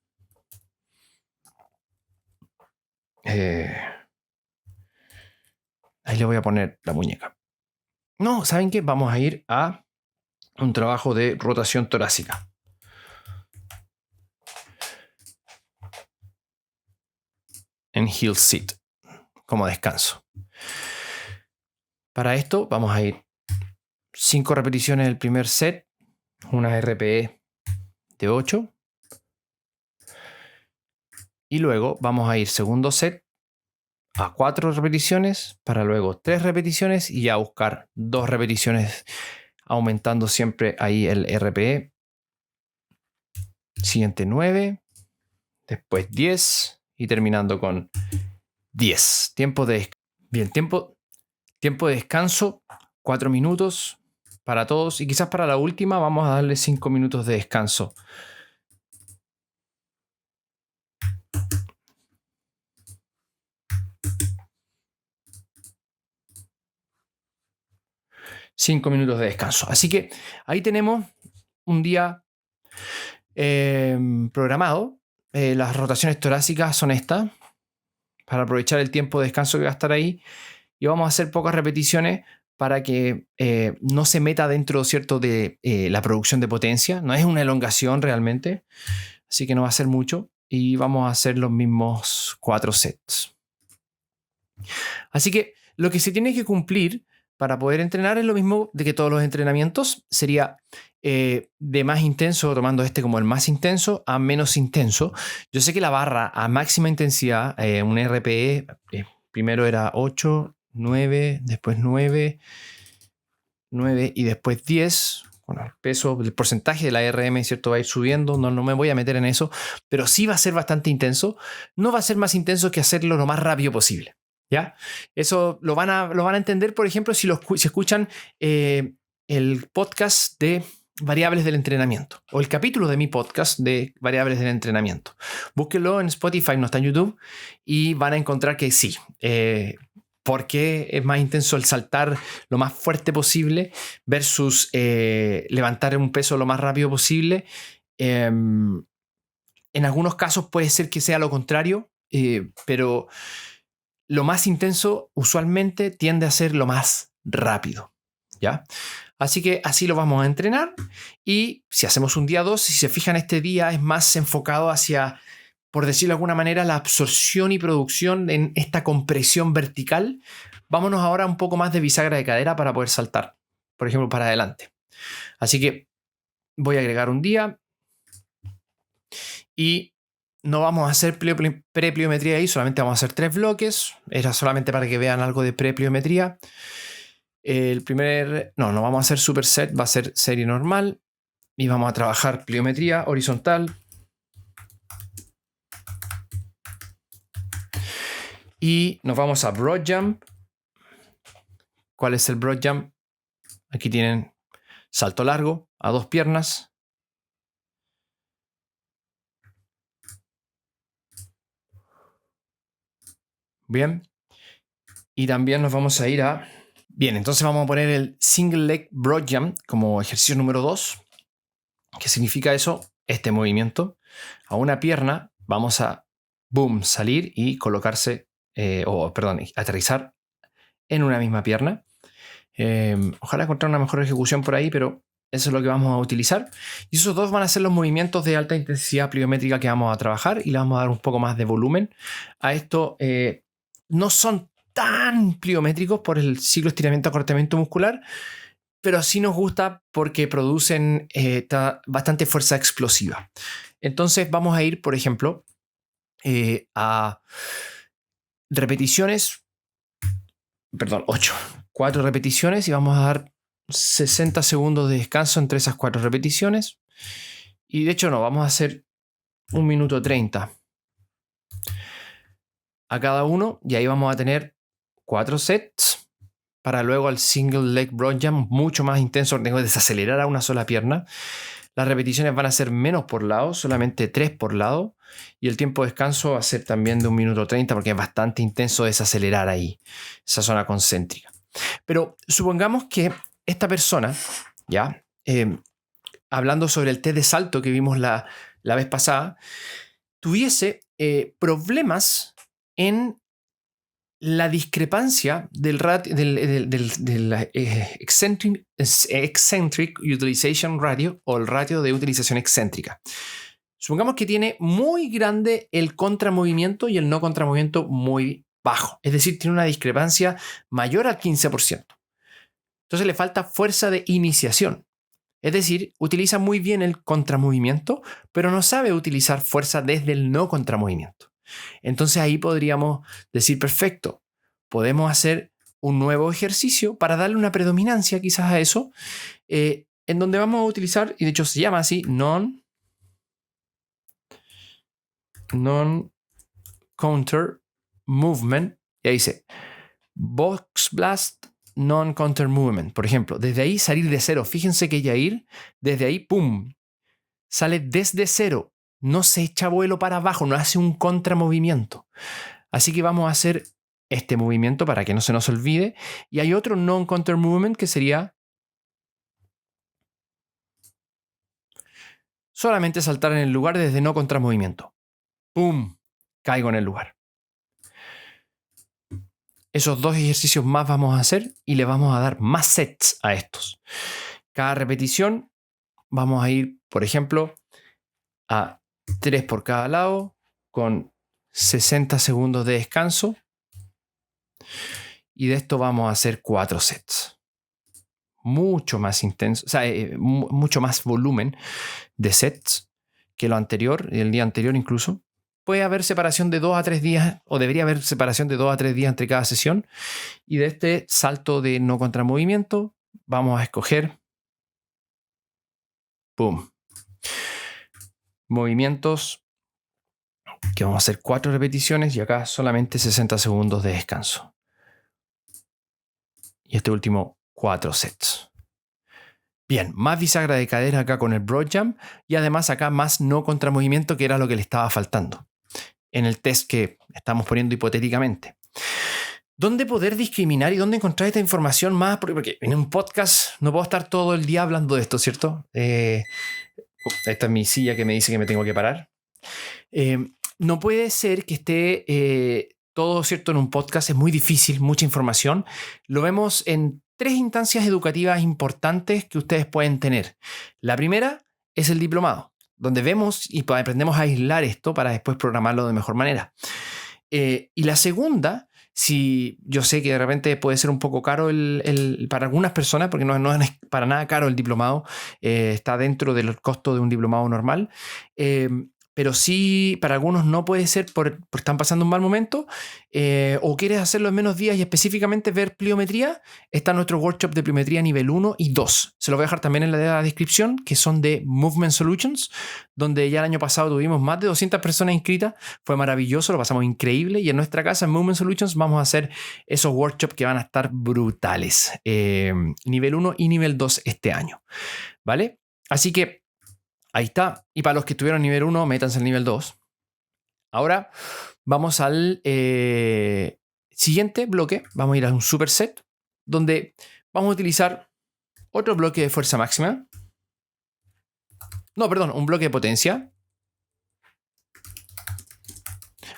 Ahí le voy a poner la muñeca. No, ¿saben qué? Vamos a ir a un trabajo de rotación torácica. En heel sit, como descanso. Para esto vamos a ir 5 repeticiones del primer set, una RPE de 8. Y luego vamos a ir segundo set a 4 repeticiones, para luego 3 repeticiones y ya buscar 2 repeticiones, aumentando siempre ahí el RPE. Siguiente 9, después 10 y terminando con 10. Tiempo de descanso, 4 minutos para todos, y quizás para la última vamos a darle 5 minutos de descanso. Cinco minutos de descanso. Así que ahí tenemos un día programado. Las rotaciones torácicas son estas, para aprovechar el tiempo de descanso que va a estar ahí. Y vamos a hacer pocas repeticiones para que no se meta dentro, ¿cierto?, de la producción de potencia. No es una elongación realmente, así que no va a ser mucho. Y vamos a hacer los mismos 4 sets. Así que lo que se tiene que cumplir para poder entrenar es lo mismo de que todos los entrenamientos. Sería de más intenso, tomando este como el más intenso, a menos intenso. Yo sé que la barra a máxima intensidad, un RPE, primero era 8, 9, después 9 y después 10. Bueno, el peso, el porcentaje de la RM, ¿cierto?, va a ir subiendo. No me voy a meter en eso, pero sí va a ser bastante intenso. No va a ser más intenso que hacerlo lo más rápido posible. ¿Ya? Eso lo van a entender, por ejemplo, si escuchan el podcast de variables del entrenamiento, o el capítulo de mi podcast de variables del entrenamiento. Búsquenlo en Spotify, no está en YouTube, y van a encontrar que sí. Porque es más intenso el saltar lo más fuerte posible versus levantar un peso lo más rápido posible. En algunos casos puede ser que sea lo contrario, pero lo más intenso usualmente tiende a ser lo más rápido, ¿ya? Así que así lo vamos a entrenar. Y si hacemos un día 2, si se fijan, este día es más enfocado hacia, por decirlo de alguna manera, la absorción y producción en esta compresión vertical. Vámonos ahora un poco más de bisagra de cadera para poder saltar, por ejemplo, para adelante. Así que voy a agregar un día y no vamos a hacer prepliometría ahí, solamente vamos a hacer 3 bloques. Era solamente para que vean algo de prepliometría. No vamos a hacer superset, va a ser serie normal. Y vamos a trabajar pliometría horizontal. Y nos vamos a broad jump. ¿Cuál es el broad jump? Aquí tienen salto largo a 2 piernas. Bien. Y también nos vamos a ir a... Bien, entonces vamos a poner el Single Leg Broad Jump como ejercicio número 2. ¿Qué significa eso? Este movimiento. A una pierna vamos a, boom, salir y colocarse, aterrizar en una misma pierna. Ojalá encontrar una mejor ejecución por ahí, pero eso es lo que vamos a utilizar. Y esos dos van a ser los movimientos de alta intensidad pliométrica que vamos a trabajar y le vamos a dar un poco más de volumen. A esto no son tan pliométricos por el ciclo estiramiento-acortamiento muscular, pero sí nos gusta porque producen bastante fuerza explosiva. Entonces vamos a ir, por ejemplo, a repeticiones, 4 repeticiones y vamos a dar 60 segundos de descanso entre esas 4 repeticiones. Y de hecho no, vamos a hacer 1 minuto 30 a cada uno y ahí vamos a tener 4 sets para luego al single leg broad jump mucho más intenso. Tengo que desacelerar a una sola pierna. Las repeticiones van a ser menos por lado, solamente 3 por lado. Y el tiempo de descanso va a ser también de 1 minuto 30 porque es bastante intenso desacelerar ahí, esa zona concéntrica. Pero supongamos que esta persona, ya, hablando sobre el test de salto que vimos la vez pasada, tuviese problemas en la discrepancia del eccentric utilization ratio o el ratio de utilización excéntrica. Supongamos que tiene muy grande el contramovimiento y el no contramovimiento muy bajo. Es decir, tiene una discrepancia mayor al 15%. Entonces le falta fuerza de iniciación. Es decir, utiliza muy bien el contramovimiento, pero no sabe utilizar fuerza desde el no contramovimiento. Entonces ahí podríamos decir, perfecto, podemos hacer un nuevo ejercicio para darle una predominancia quizás a eso, en donde vamos a utilizar, y de hecho se llama así, non-counter movement, y ahí dice, box blast non-counter movement. Por ejemplo, desde ahí salir de cero. Fíjense que Yair, desde ahí, ¡pum!, sale desde cero. No se echa vuelo para abajo, no hace un contramovimiento. Así que vamos a hacer este movimiento para que no se nos olvide. Y hay otro non-counter movement que sería solamente saltar en el lugar desde no contramovimiento. ¡Pum! Caigo en el lugar. Esos 2 ejercicios más vamos a hacer y le vamos a dar más sets a estos. Cada repetición vamos a ir, por ejemplo, a 3 por cada lado, con 60 segundos de descanso. Y de esto vamos a hacer 4 sets. Mucho más intenso, o sea, mucho más volumen de sets que lo anterior, el día anterior incluso. Puede haber separación de 2 a 3 días, o debería haber separación de 2 a 3 días entre cada sesión. Y de este salto de no contramovimiento, vamos a escoger, ¡pum!, movimientos que vamos a hacer 4 repeticiones y acá solamente 60 segundos de descanso. Y este último 4 sets. Bien, más bisagra de cadera acá con el broad jump y además acá más no contramovimiento, que era lo que le estaba faltando en el test que estamos poniendo hipotéticamente. ¿Dónde poder discriminar y dónde encontrar esta información más? Porque en un podcast no puedo estar todo el día hablando de esto, ¿cierto? Esta es mi silla que me dice que me tengo que parar. No puede ser que esté todo, ¿cierto?, en un podcast. Es muy difícil, mucha información. Lo vemos en 3 instancias educativas importantes que ustedes pueden tener. La primera es el diplomado, donde vemos y aprendemos a aislar esto para después programarlo de mejor manera. Y la segunda, si yo sé que de repente puede ser un poco caro para algunas personas, porque no es para nada caro el diplomado, está dentro del costo de un diplomado normal, pero sí para algunos no puede ser por están pasando un mal momento, o quieres hacerlo en menos días y específicamente ver pliometría. Está nuestro workshop de pliometría nivel 1 y 2. Se lo voy a dejar también en la descripción, que son de Movement Solutions, donde ya el año pasado tuvimos más de 200 personas inscritas. Fue maravilloso, lo pasamos increíble. Y en nuestra casa, en Movement Solutions, vamos a hacer esos workshops que van a estar brutales. Nivel 1 y nivel 2 este año. ¿Vale? Así que ahí está. Y para los que estuvieron nivel 1, métanse al nivel 2. Ahora vamos al Siguiente bloque, vamos a ir a un superset, donde vamos a utilizar otro bloque de fuerza máxima. No, perdón, un bloque de potencia.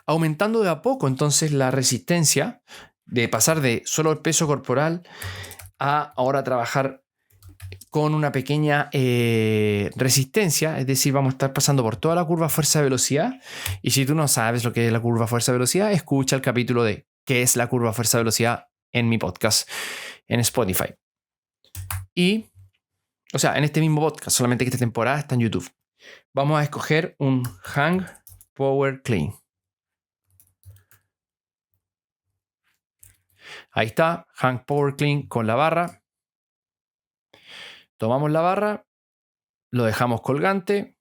Aumentando de a poco entonces la resistencia, de pasar de solo el peso corporal a ahora trabajar con una pequeña resistencia, es decir, vamos a estar pasando por toda la curva fuerza-velocidad. Y si tú no sabes lo que es la curva fuerza-velocidad, escucha el capítulo de qué es la curva fuerza-velocidad en mi podcast en Spotify. Y, o sea, en este mismo podcast, solamente que esta temporada está en YouTube. Vamos a escoger un Hang Power Clean. Ahí está, Hang Power Clean con la barra. Tomamos la barra, lo dejamos colgante,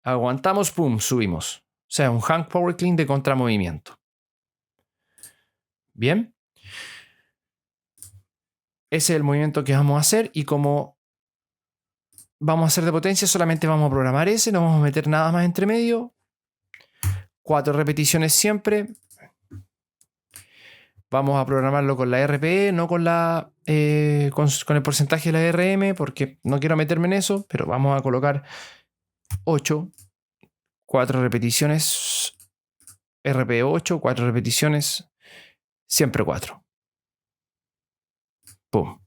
aguantamos, pum, subimos. O sea, un Hang Power Clean de contramovimiento. Bien. Ese es el movimiento que vamos a hacer y como vamos a hacer de potencia, solamente vamos a programar ese, no vamos a meter nada más entre medio. 4 repeticiones siempre. Vamos a programarlo con la RPE, no con con el porcentaje de la RM, porque no quiero meterme en eso, pero vamos a colocar 8, 4 repeticiones, RPE 8, 4 repeticiones, siempre 4. Pum.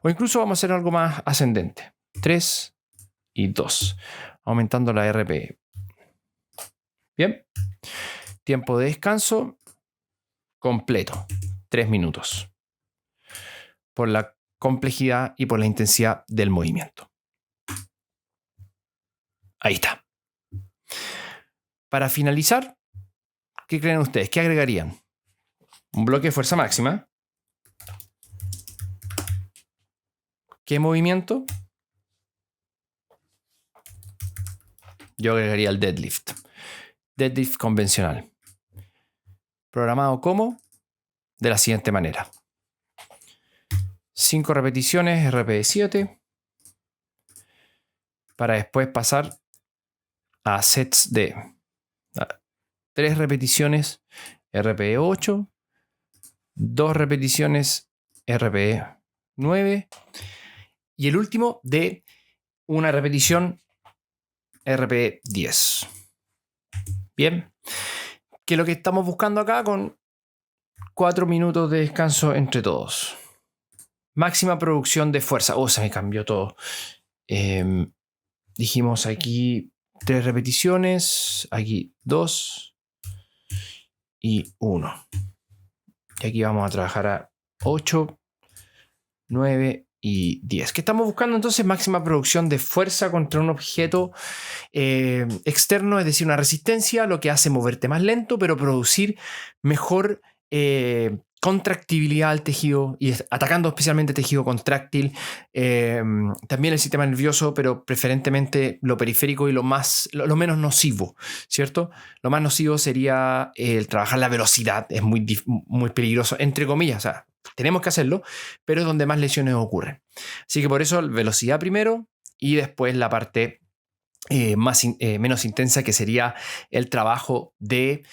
O incluso vamos a hacer algo más ascendente. 3 y 2, aumentando la RPE. Bien. Tiempo de descanso completo. 3 minutos. Por la complejidad y por la intensidad del movimiento. Ahí está. Para finalizar, ¿qué creen ustedes? ¿Qué agregarían? Un bloque de fuerza máxima. ¿Qué movimiento? Yo agregaría el deadlift. Deadlift convencional. Programado como de la siguiente manera. 5 repeticiones RPE 7 para después pasar a sets de 3 repeticiones RPE 8, 2 repeticiones RPE 9 y el último de una repetición RPE 10. Bien, que es lo que estamos buscando acá con 4 minutos de descanso entre todos. Máxima producción de fuerza. Se me cambió todo. Dijimos aquí 3 repeticiones. Aquí 2 y 1. Y aquí vamos a trabajar a 8, 9 y 10. ¿Qué estamos buscando entonces? Máxima producción de fuerza contra un objeto externo, es decir, una resistencia, lo que hace moverte más lento, pero producir mejor contractibilidad al tejido y atacando especialmente tejido contráctil, también el sistema nervioso, pero preferentemente lo periférico y lo menos nocivo, ¿cierto? Lo más nocivo sería el trabajar la velocidad, es muy peligroso, entre comillas, o sea, tenemos que hacerlo, pero es donde más lesiones ocurren. Así que por eso velocidad primero y después la parte menos intensa, que sería el trabajo de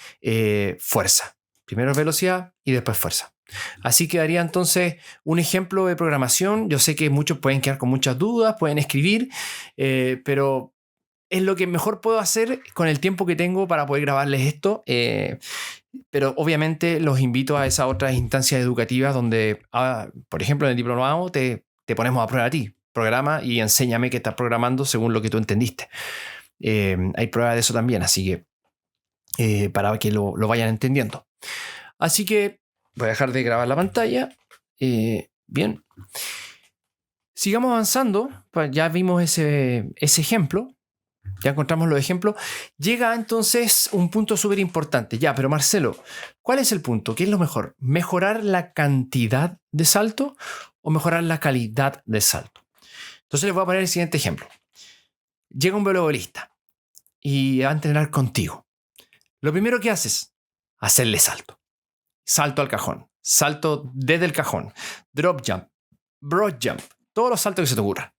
fuerza. Primero velocidad y después fuerza. Así quedaría entonces un ejemplo de programación. Yo sé que muchos pueden quedar con muchas dudas, pueden escribir, pero es lo que mejor puedo hacer con el tiempo que tengo para poder grabarles esto. Pero obviamente los invito a esas otras instancias educativas donde, por ejemplo, en el diplomado te ponemos a prueba a ti. Programa y enséñame qué estás programando según lo que tú entendiste. Hay pruebas de eso también, así que para que lo vayan entendiendo. Así que voy a dejar de grabar la pantalla. Bien. Sigamos avanzando. Pues ya vimos ese ejemplo. Ya encontramos los ejemplos. Llega entonces un punto súper importante. Ya, pero Marcelo, ¿cuál es el punto? ¿Qué es lo mejor? ¿Mejorar la cantidad de salto o mejorar la calidad de salto? Entonces les voy a poner el siguiente ejemplo. Llega un voleibolista y va a entrenar contigo. Lo primero que haces, hacerle salto. Salto al cajón, salto desde el cajón, drop jump, broad jump, todos los saltos que se te ocurran.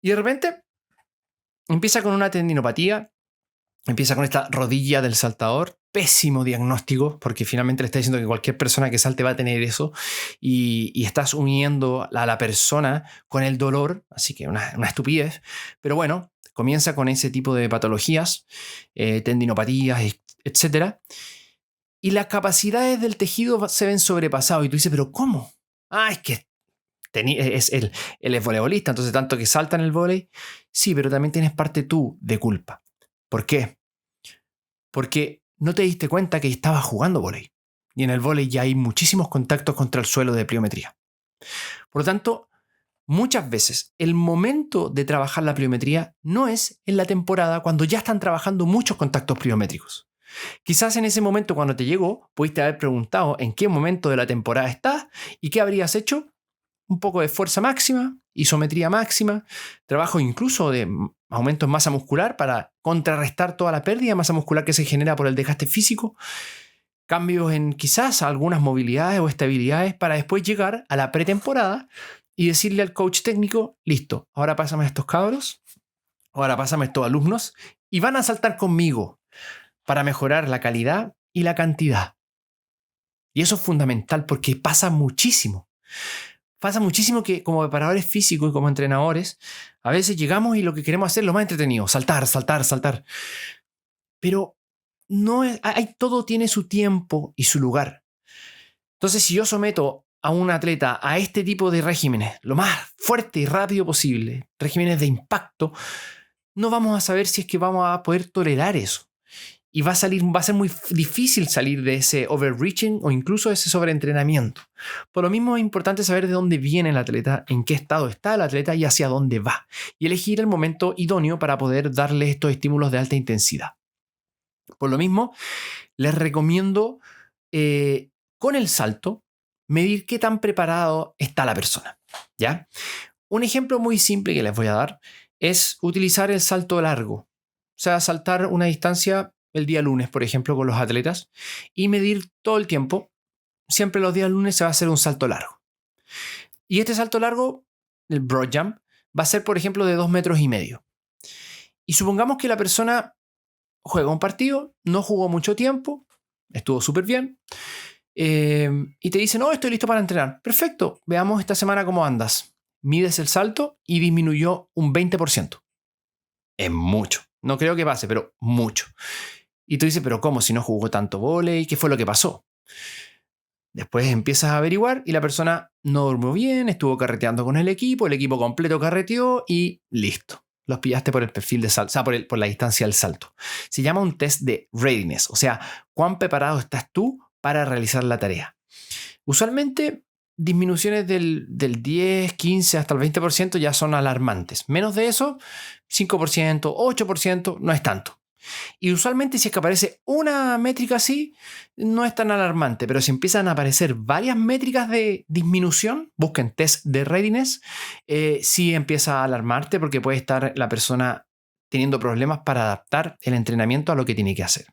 Y de repente empieza con una tendinopatía, empieza con esta rodilla del saltador pésimo diagnóstico, porque finalmente le está diciendo que cualquier persona que salte va a tener eso, y estás uniendo a la persona con el dolor, así que una estupidez. Pero bueno, comienza con ese tipo de patologías, tendinopatías, etc. Y las capacidades del tejido se ven sobrepasadas, y tú dices, ¿pero cómo? Es que él es voleibolista, entonces tanto que salta en el vóley. Sí, pero también tienes parte tú de culpa. ¿Por qué? Porque no te diste cuenta que estabas jugando vóley. Y en el vóley ya hay muchísimos contactos contra el suelo de pliometría. Por lo tanto, muchas veces el momento de trabajar la pliometría no es en la temporada cuando ya están trabajando muchos contactos pliométricos. Quizás en ese momento cuando te llegó, pudiste haber preguntado en qué momento de la temporada estás y qué habrías hecho. Un poco de fuerza máxima, isometría máxima, trabajo incluso de aumento en masa muscular para contrarrestar toda la pérdida de masa muscular que se genera por el desgaste físico, cambios en quizás algunas movilidades o estabilidades para después llegar a la pretemporada y decirle al coach técnico, listo, ahora pásame a estos cabros, ahora pásame a estos alumnos y van a saltar conmigo para mejorar la calidad y la cantidad. Y eso es fundamental porque pasa muchísimo. Pasa muchísimo que como preparadores físicos y como entrenadores, a veces llegamos y lo que queremos hacer es lo más entretenido, saltar. Pero no es, todo tiene su tiempo y su lugar. Entonces, si yo someto a un atleta a este tipo de regímenes, lo más fuerte y rápido posible, regímenes de impacto, no vamos a saber si es que vamos a poder tolerar eso. Y va a ser muy difícil salir de ese overreaching o incluso de ese sobreentrenamiento. Por lo mismo es importante saber de dónde viene el atleta, en qué estado está el atleta y hacia dónde va. Y elegir el momento idóneo para poder darle estos estímulos de alta intensidad. Por lo mismo, les recomiendo con el salto medir qué tan preparado está la persona. ¿Ya? Un ejemplo muy simple que les voy a dar es utilizar el salto largo. O sea, saltar una distancia el día lunes, por ejemplo, con los atletas y medir todo el tiempo. Siempre los días lunes se va a hacer un salto largo. Y este salto largo, el broad jump, va a ser, por ejemplo, de 2,5 metros. Y supongamos que la persona juega un partido, no jugó mucho tiempo, estuvo súper bien, y te dice, no, estoy listo para entrenar. Perfecto, veamos esta semana cómo andas. Mides el salto y disminuyó un 20%. Es mucho. No creo que pase, pero mucho. Y tú dices, pero ¿cómo? Si no jugó tanto vóley, ¿qué fue lo que pasó? Después empiezas a averiguar y la persona no durmió bien, estuvo carreteando con el equipo completo carreteó y listo. Los pillaste por el perfil de salto, o sea, por la distancia del salto. Se llama un test de readiness, o sea, cuán preparado estás tú para realizar la tarea. Usualmente, disminuciones del 10, 15 hasta el 20% ya son alarmantes. Menos de eso, 5%, 8%, no es tanto. Y usualmente si es que aparece una métrica así, no es tan alarmante, pero si empiezan a aparecer varias métricas de disminución, busquen test de readiness, sí empieza a alarmarte porque puede estar la persona teniendo problemas para adaptar el entrenamiento a lo que tiene que hacer.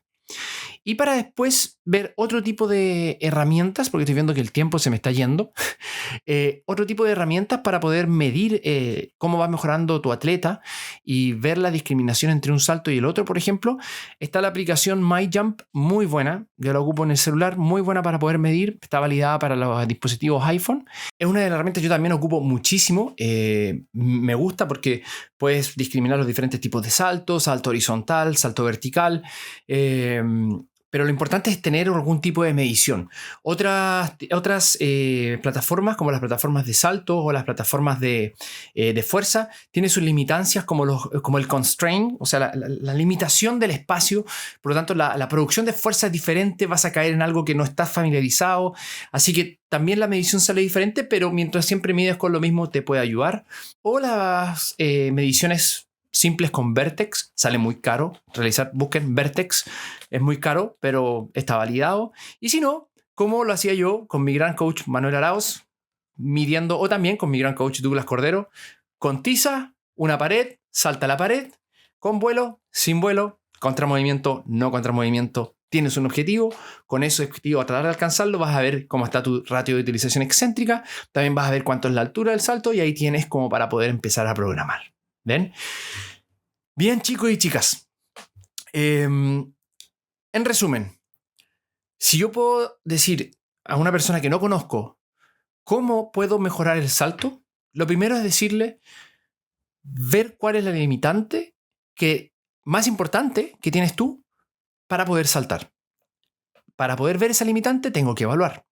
Y para después ver otro tipo de herramientas, porque estoy viendo que el tiempo se me está yendo, otro tipo de herramientas para poder medir cómo va mejorando tu atleta y ver la discriminación entre un salto y el otro, por ejemplo, está la aplicación MyJump, muy buena, yo la ocupo en el celular, muy buena para poder medir, está validada para los dispositivos iPhone. Es una de las herramientas que yo también ocupo muchísimo, me gusta porque puedes discriminar los diferentes tipos de saltos, salto horizontal, salto vertical, pero lo importante es tener algún tipo de medición. Otras plataformas, como las plataformas de salto o las plataformas de fuerza, tienen sus limitancias como el constraint, o sea, la limitación del espacio. Por lo tanto, la producción de fuerza es diferente, vas a caer en algo que no estás familiarizado. Así que también la medición sale diferente, pero mientras siempre mides con lo mismo te puede ayudar. O las mediciones simples con Vertex, sale muy caro realizar, busquen Vertex, es muy caro, pero está validado. Y si no, como lo hacía yo con mi gran coach Manuel Arauz, midiendo, o también con mi gran coach Douglas Cordero, con tiza, una pared, salta la pared, con vuelo, sin vuelo, contramovimiento, no contramovimiento. Tienes un objetivo, con ese objetivo a tratar de alcanzarlo vas a ver cómo está tu ratio de utilización excéntrica, también vas a ver cuánto es la altura del salto y ahí tienes como para poder empezar a programar. ¿Ven? Bien, chicos y chicas. En resumen, Si yo puedo decir a una persona que no conozco cómo puedo mejorar el salto, lo primero es decirle, ver cuál es la limitante más importante que tienes tú para poder saltar. Para poder ver esa limitante tengo que evaluar.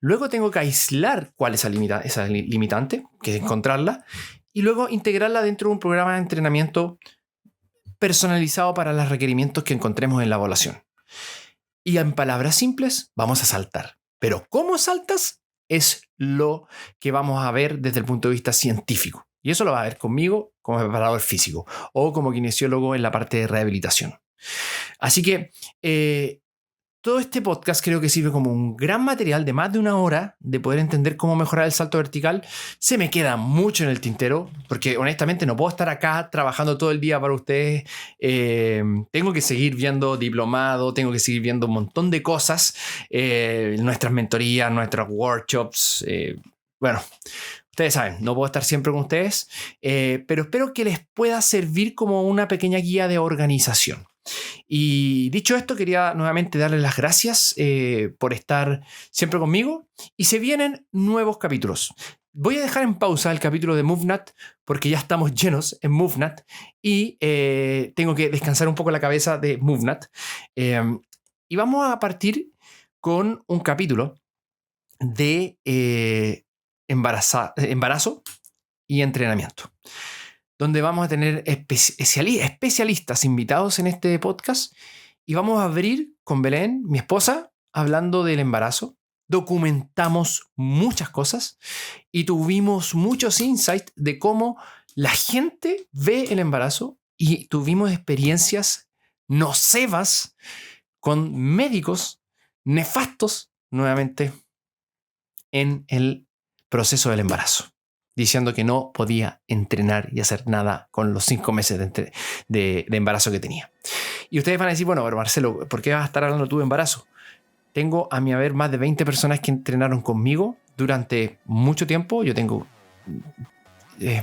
Luego tengo que aislar cuál es esa limitante, que es encontrarla, y luego integrarla dentro de un programa de entrenamiento personalizado para los requerimientos que encontremos en la evaluación. Y en palabras simples, vamos a saltar. Pero ¿cómo saltas? Es lo que vamos a ver desde el punto de vista científico. Y eso lo va a ver conmigo como preparador físico o como kinesiólogo en la parte de rehabilitación. Así que todo este podcast creo que sirve como un gran material de más de 1 hora de poder entender cómo mejorar el salto vertical. Se me queda mucho en el tintero porque honestamente no puedo estar acá trabajando todo el día para ustedes. Tengo que seguir viendo diplomado, tengo que seguir viendo un montón de cosas, nuestras mentorías, nuestros workshops. Bueno, ustedes saben, no puedo estar siempre con ustedes, pero espero que les pueda servir como una pequeña guía de organización. Y dicho esto, quería nuevamente darles las gracias por estar siempre conmigo y se vienen nuevos capítulos. Voy a dejar en pausa el capítulo de MoveNat porque ya estamos llenos en MoveNat y tengo que descansar un poco la cabeza de MoveNat. Y vamos a partir con un capítulo de embarazo y entrenamiento, donde vamos a tener especialistas invitados en este podcast y vamos a abrir con Belén, mi esposa, hablando del embarazo. Documentamos muchas cosas y tuvimos muchos insights de cómo la gente ve el embarazo y tuvimos experiencias nocivas con médicos nefastos nuevamente en el proceso del embarazo, diciendo que no podía entrenar y hacer nada con los 5 meses de embarazo que tenía. Y ustedes van a decir, bueno, pero Marcelo, ¿por qué vas a estar hablando tú de embarazo? Tengo a mi haber más de 20 personas que entrenaron conmigo durante mucho tiempo. Yo tengo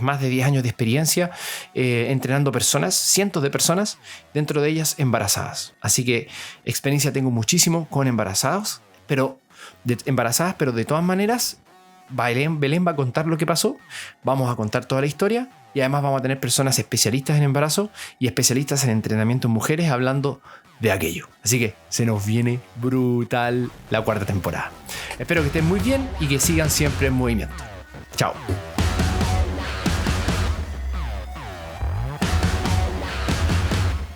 más de 10 años de experiencia entrenando personas, cientos de personas, dentro de ellas embarazadas. Así que experiencia tengo muchísimo con embarazadas, pero de todas maneras Belén va a contar lo que pasó, vamos a contar toda la historia y además vamos a tener personas especialistas en embarazo y especialistas en entrenamiento en mujeres hablando de aquello. Así que se nos viene brutal la 4ª temporada. Espero que estén muy bien y que sigan siempre en movimiento. Chao.